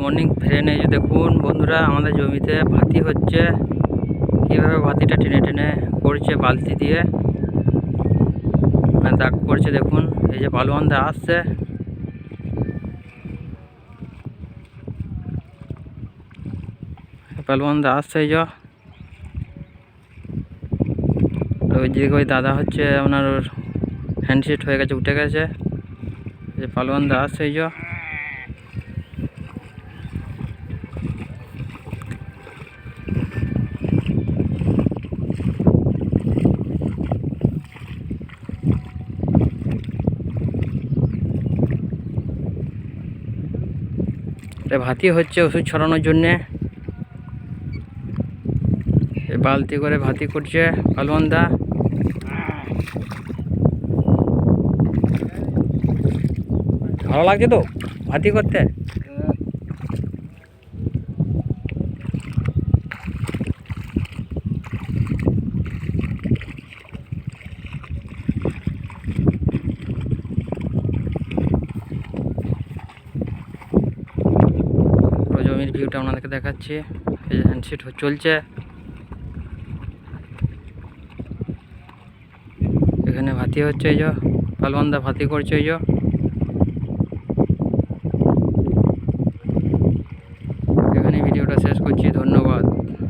Morning friend, এই যে দেখুন বন্ধুরা, আমাদের জমিতে ভাতি হচ্ছে। কীভাবে ভাতিটা টেনে টেনে করছে বালতি দিয়ে, দাগ করছে দেখুন। এই যে পালোয়ানদা আসছে, পালোয়ানদা আসছে। এই যে ওই যে ওই দাদা হচ্ছে আপনার হ্যান্ডসেট হয়ে গেছে, উঠে গেছে। এই যে পালোয়ানদা আসছে। এই যে ভাতি হচ্ছে ওষুধ ছড়ানোর জন্যে। বালতি করে ভাতি করছে পালোয়ানদা। ভালো লাগছে তো ভাতি করতে। জমির ভিউটা আপনাদেরকে দেখাচ্ছি। এই যে হ্যান্ডসেট চলছে, এখানে ভাতি হচ্ছে। এই যে পালোয়ানদা ভাতি করছে। এই যে এখানে ভিডিওটা শেষ করছি। ধন্যবাদ।